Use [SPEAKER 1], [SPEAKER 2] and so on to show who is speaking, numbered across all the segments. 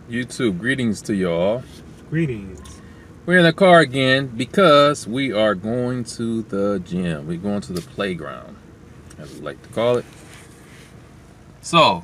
[SPEAKER 1] YouTube, greetings to y'all.
[SPEAKER 2] Greetings.
[SPEAKER 1] We're in the car again because we are going to the gym. We're going to the playground, as we like to call it. So,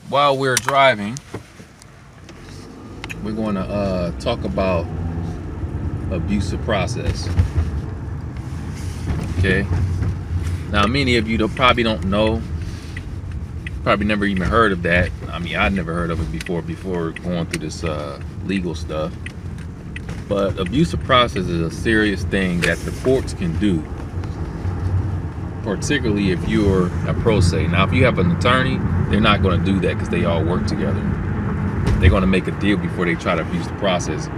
[SPEAKER 1] while we're driving, we're going to talk about abusive process. Okay. Now, many of you probably don't know. Probably never even heard of that. I mean, I'd never heard of it before going through this legal stuff. But abusive process is a serious thing that the courts can do, particularly if you're a pro se. Now, if you have an attorney, they're not going to do that because they all work together. They're going to make a deal before they try to abuse the process.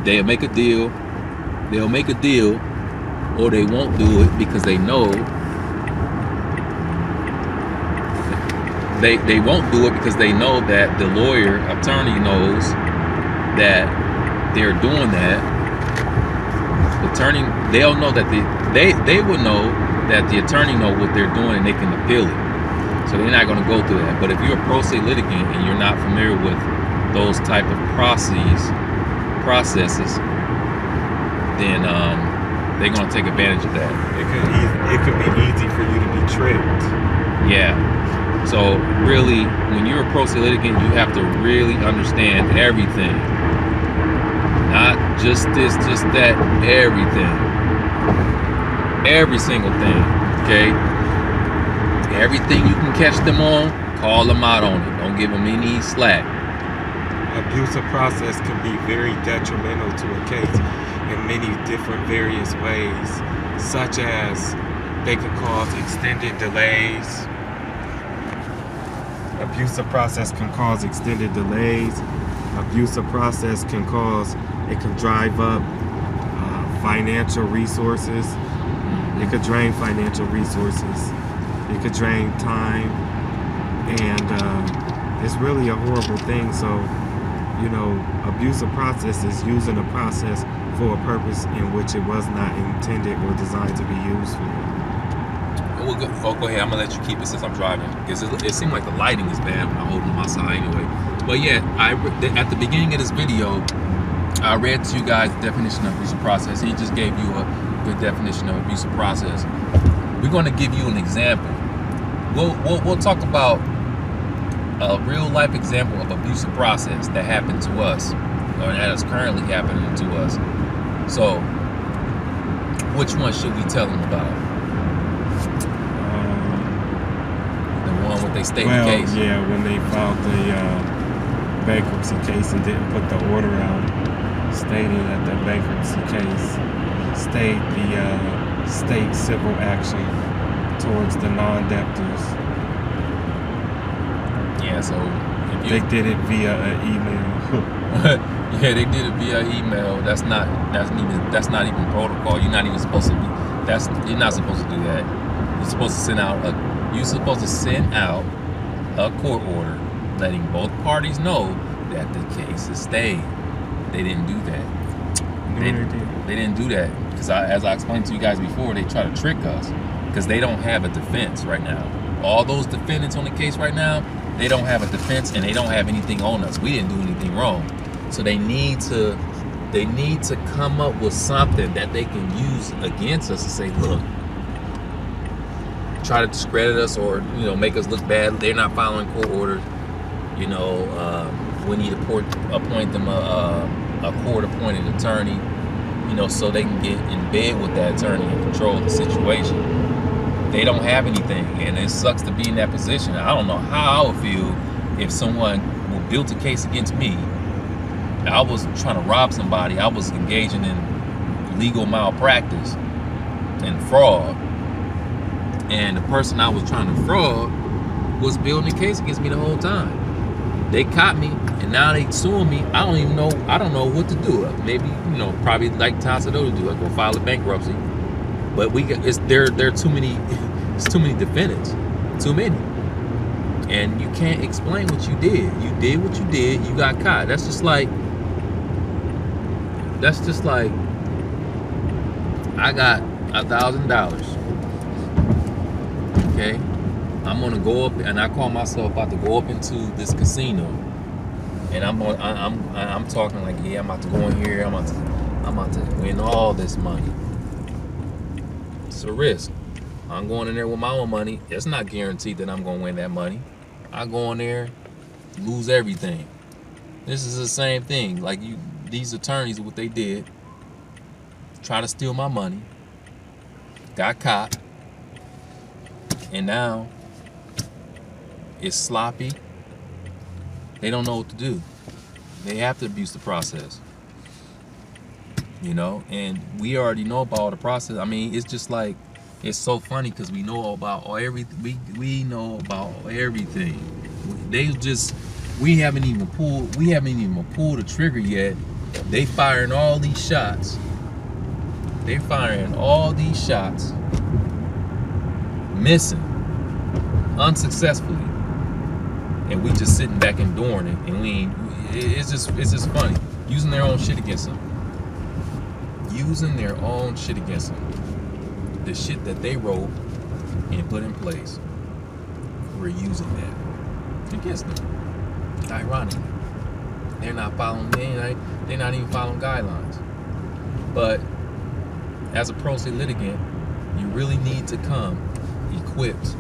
[SPEAKER 1] They'll make a deal. They'll make a deal, or they won't do it because they know. They won't do it because they know that the attorney knows that they're doing that. The attorney, they'll know that they will know that the attorney know what they're doing and they can appeal it. So they're not going to go through that. But if you're a pro se litigant and you're not familiar with those type of processes, then they're going to take advantage of that.
[SPEAKER 2] It could be easy for you to be tricked.
[SPEAKER 1] Yeah. So really, when you're a pro se litigant, you have to really understand everything. Not just this, just that, everything. Every single thing, okay? Everything you can catch them on, call them out on it. Don't give them any slack.
[SPEAKER 2] Abusive process can be very detrimental to a case in many different various ways, such as they can cause extended delays. Abusive process can cause extended delays. Abusive process can drive up financial resources. It could drain financial resources. It could drain time. And it's really a horrible thing. So, you know, abusive process is using a process for a purpose in which it was not intended or designed to be used for.
[SPEAKER 1] Go ahead. I'm gonna let you keep it since I'm driving, because it seemed like the lighting is bad when I'm holding my side anyway. But yeah, at the beginning of this video, I read to you guys the definition of abusive process. He just gave you a good definition of abusive process. We're going to give you an example. We'll talk about a real life example of abusive process that happened to us, or that is currently happening to us. So, which one should we tell them about? When they stayed in the case.
[SPEAKER 2] Yeah, when they filed the bankruptcy case and didn't put the order out stating that the bankruptcy case stayed the state civil action towards the non-debtors.
[SPEAKER 1] Yeah, so
[SPEAKER 2] they did it via an email.
[SPEAKER 1] Yeah, they did it via email. That's not even protocol. You're not even supposed to be. You're not supposed to do that. You're supposed to send out a court order letting both parties know that the case is stayed. They didn't do that. They didn't do that because, as I explained to you guys before, they try to trick us because they don't have a defense right now. All those defendants on the case right now, they don't have a defense and they don't have anything on us. We didn't do anything wrong. So they need to come up with something that they can use against us and say, look, try to discredit us or, you know, make us look bad. They're not following court orders. You know, we need to appoint them a court-appointed attorney, you know, so they can get in bed with that attorney and control the situation. They don't have anything, and it sucks to be in that position. I don't know how I would feel if someone built a case against me. I was trying to rob somebody. I was engaging in legal malpractice and fraud, and the person I was trying to fraud was building a case against me the whole time. They caught me, and now they suing me. I don't even know. I don't know what to do. Maybe, you know, probably like Tom Sado to do. Like, go file a bankruptcy. But there are too many. It's too many defendants. Too many. And you can't explain what you did. You did what you did. You got caught. That's just like. I got $1,000. Okay. I'm gonna go up, and I call myself about to go up into this casino, and I'm talking like, yeah, I'm about to go in here. I'm about to win all this money. It's a risk. I'm going in there with my own money. It's not guaranteed that I'm gonna win that money. I go in there, lose everything. This is the same thing. Like these attorneys, what they did, try to steal my money, got caught, and now it's sloppy. They don't know what to do. They have to abuse the process. You know, and we already know about all the process. I mean, it's just like, it's so funny because we know about everything. We know about everything. We haven't even pulled the trigger yet. They firing all these shots. They firing all these shots, missing, unsuccessfully. And we just sitting back enduring it, and it's just funny. Using their own shit against them. Using their own shit against them. The shit that they wrote and put in place, we're using that against them. Ironic. They're not following. They're not even following guidelines. But as a pro se litigant, you really need to come equipped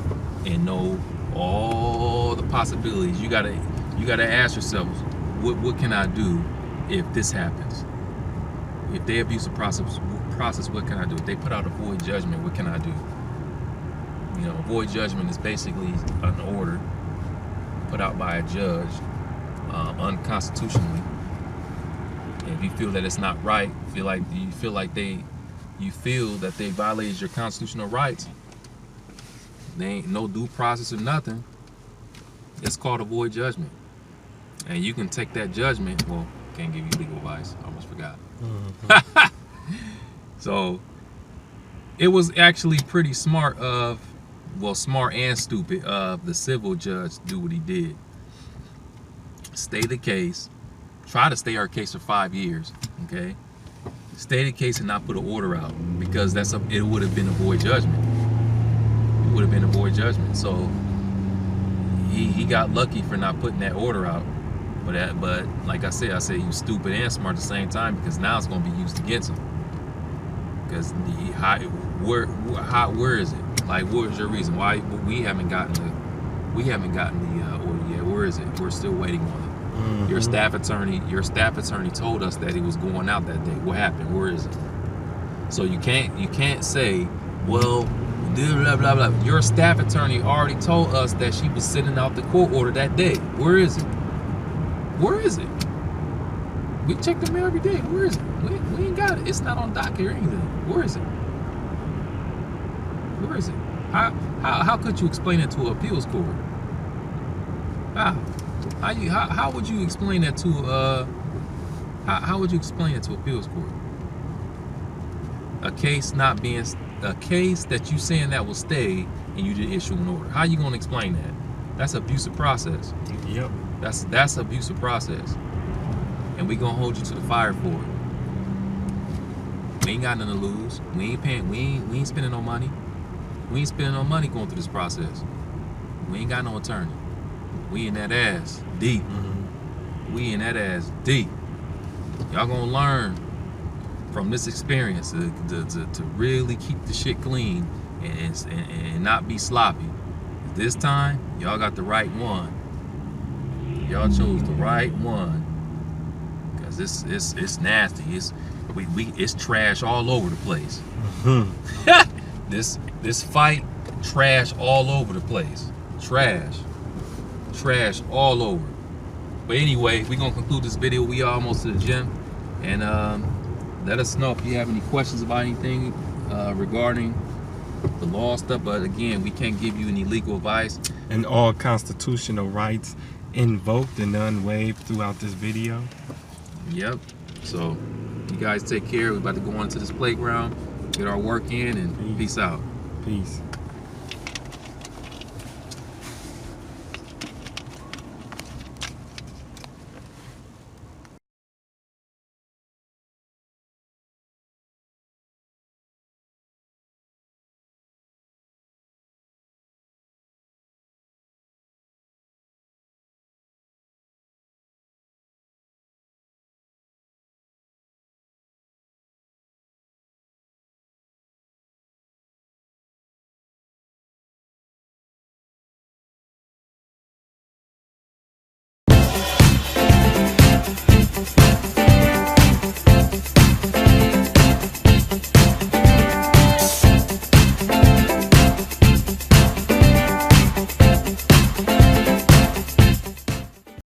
[SPEAKER 1] and know all the possibilities. You gotta ask yourself, what can I do if this happens? If they abuse the process, what can I do? If they put out a void judgment, what can I do? You know, a void judgment is basically an order put out by a judge unconstitutionally. And if you feel that it's not right, you feel that they violated your constitutional rights, they ain't no due process or nothing, it's called a void judgment. And you can take that judgment, well, can't give you legal advice, I almost forgot. Mm-hmm. So it was actually pretty smart smart and stupid of the civil judge to do what he did. Stay the case, try to stay our case for 5 years, okay? Stay the case and not put an order out, because it would have been a void judgment. It would have been a void judgment. So he got lucky for not putting that order out. But like I said he was stupid and smart at the same time, because now it's going to be used against him. Because where is it? Like, what was your reason? Why we haven't gotten the order yet? Where is it? We're still waiting on it. Mm-hmm. Your staff attorney told us that he was going out that day. What happened? Where is it? So you can't say, well, blah blah blah. Your staff attorney already told us that she was sending out the court order that day. Where is it? Where is it? We check the mail every day. Where is it? We ain't got it. It's not on docket or anything. Where is it? Where is it? How could you explain it to an appeals court? How would you explain that to how would you explain it to appeals court? A case that you saying that will stay and you didn't issue an order. How you gonna explain that? That's abusive process.
[SPEAKER 2] Yep.
[SPEAKER 1] That's abusive process. And we gonna hold you to the fire for it. We ain't got nothing to lose. We ain't paying. We ain't spending no money. We ain't spending no money going through this process. We ain't got no attorney. We in that ass deep. Mm-hmm. We in that ass deep. Y'all gonna learn from this experience to really keep the shit clean and not be sloppy. This time, y'all got the right one. Y'all chose the right one. Cause it's nasty. It's trash all over the place. This fight, trash all over the place. Trash all over. But anyway, we're gonna conclude this video. We are almost to the gym, and let us know if you have any questions about anything regarding the law stuff. But again, we can't give you any legal advice.
[SPEAKER 2] And all constitutional rights invoked and unwaived throughout this video.
[SPEAKER 1] Yep. So you guys take care. We're about to go on to this playground, get our work in, and peace out.
[SPEAKER 2] Peace.